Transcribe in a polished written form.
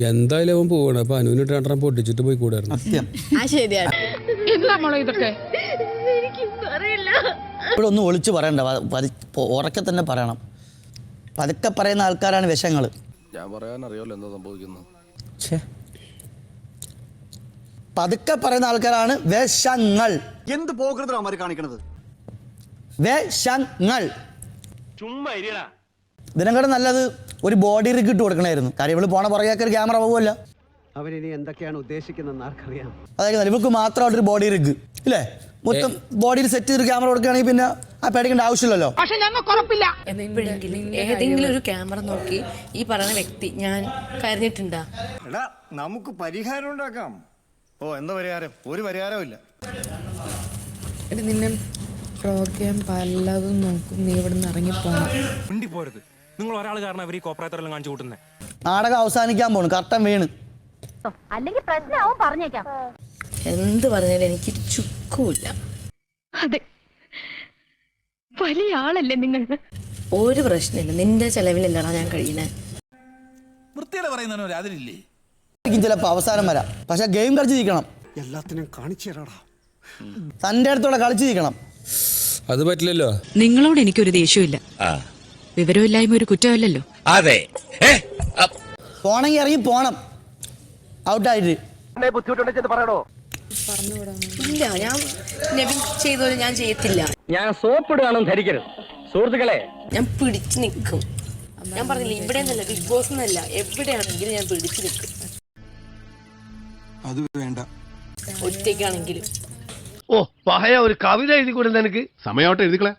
എന്തായാലും അവൻ പോവാണ്. അപ്പൊ അനുവിനിട്ട് രണ്ടെണ്ണം പൊട്ടിച്ചിട്ട് പോയി കൂടായിരുന്നു. ശരിയാണ്. ഇവിടെ ഒന്നും ഒളിച്ചു പറയണ്ട, ഉറക്കെ തന്നെ പറയണം. പതുക്കെ പറയുന്ന ആൾക്കാരാണ് വിഷങ്ങൾ. ഞാൻ പറയാൻ അറിയാമല്ലോ എന്താ സംഭവിക്കുന്നത്. പതുക്കെ പറയുന്ന ആൾക്കാരാണ് വിഷങ്ങൾ. എന്ത് പോകൃതമാര് കാണിക്കണത്? വിഷങ്ങൾ. ഇതിനെക്കാളും നല്ലത് ഒരു ബോഡി റിഗ് ഇട്ട് കൊടുക്കണമായിരുന്നു. കാര്യം ഇവള് പോണ പുറകേക്ക് ഒരു ക്യാമറ പോകുമല്ല. അവരിനി എന്തൊക്കെയാണ് ഉദ്ദേശിക്കുന്നതെന്ന് ആർക്കറിയാം. അതായത് ഇവർക്ക് മാത്രമായിട്ടൊരു ബോഡി റിഗ് ഇല്ലേ, മൊത്തം ബോഡിയിൽ സെറ്റ് ചെയ്തൊരു ക്യാമറ കൊടുക്കുകയാണെങ്കിൽ പിന്നെ ആ പേടിക്കേണ്ട ആവശ്യമില്ലല്ലോ. ഏതെങ്കിലും ഒരു ക്യാമറ നോക്കി ഈ പറയുന്ന വ്യക്തി ഞാൻ കരുതിയിട്ടുണ്ടാ? നമുക്ക് പരിഹാരം ഉണ്ടാക്കാം. ഓ എന്താ പരിഹാരം? ഒരു പരിഹാരവും ഇല്ല. നിന്നെ പ്രോഗ്രാം പലതും നോക്കും, നീ ഇവിടെ നിന്ന് ഇറങ്ങിപ്പോണം. മിണ്ടിപ്പോരുത്. നിങ്ങൾ ഒരാൾ കാരണം അവർ ഈ കോപ്പറേറ്ററെല്ലാം കാണിച്ചു കൂട്ടുന്നത്. നാടകം അവസാനിക്കാൻ പോണു, കർട്ടൻ വീണ്. അല്ലെങ്കിൽ പ്രശ്നമാവും, പറഞ്ഞേക്കാം. എന്ത് പറഞ്ഞാലും എനിക്ക് ചുക്കൂല്ല. അതെ, വലിയ ആളല്ലേ നിങ്ങൾ. ഒരു പ്രശ്നമില്ല, നിന്റെ ചെലവിലല്ലടാ ഞാൻ കഴിയുന്നത്. വൃത്തിയുടെ പറയുന്നവനോ അതിലില്ലേ? ചിലപ്പോൾ അവസാനം വരാം, പക്ഷെ ഗെയിം കളിച്ച് നിൽക്കണം. എല്ലാത്തിനും കാണിച്ചു തരാടാ. തൻ്റെ അടുത്തോടെ കളിച്ച് നിൽക്കണം. അത് പറ്റില്ലല്ലോ. നിങ്ങളോട് എനിക്കൊരു ദേഷ്യമില്ല. വിവരമില്ലായ്മ ഒരു കുറ്റമല്ലല്ലോ. അതെ, പോണെങ്കിൽ ഇറങ്ങി പോണം. ഔട്ടായിട്ട് ഇല്ല, ഞാൻ നബിൻ ചെയ്തോലെ ഞാൻ ചെയ്യത്തില്ല. ഞാൻ സോപ്പിടുകയാണെന്ന് ധരിക്കരുത് സുഹൃത്തുക്കളെ. ഞാൻ പിടിച്ചു നിൽക്കും. ഞാൻ പറഞ്ഞില്ല, ഇവിടെ നിന്നല്ല, ബിഗ് ബോസ് എന്നല്ല, എവിടെയാണെങ്കിലും ഞാൻ പിടിച്ചു നിൽക്കും. അത് വേണ്ട. ഒറ്റയ്ക്കാണെങ്കിലും. ഓ പഹയ ഒരു കവിത എഴുതി കൊടുത്ത എനിക്ക് സമയമായിട്ട് എഴുതിക്കളെ.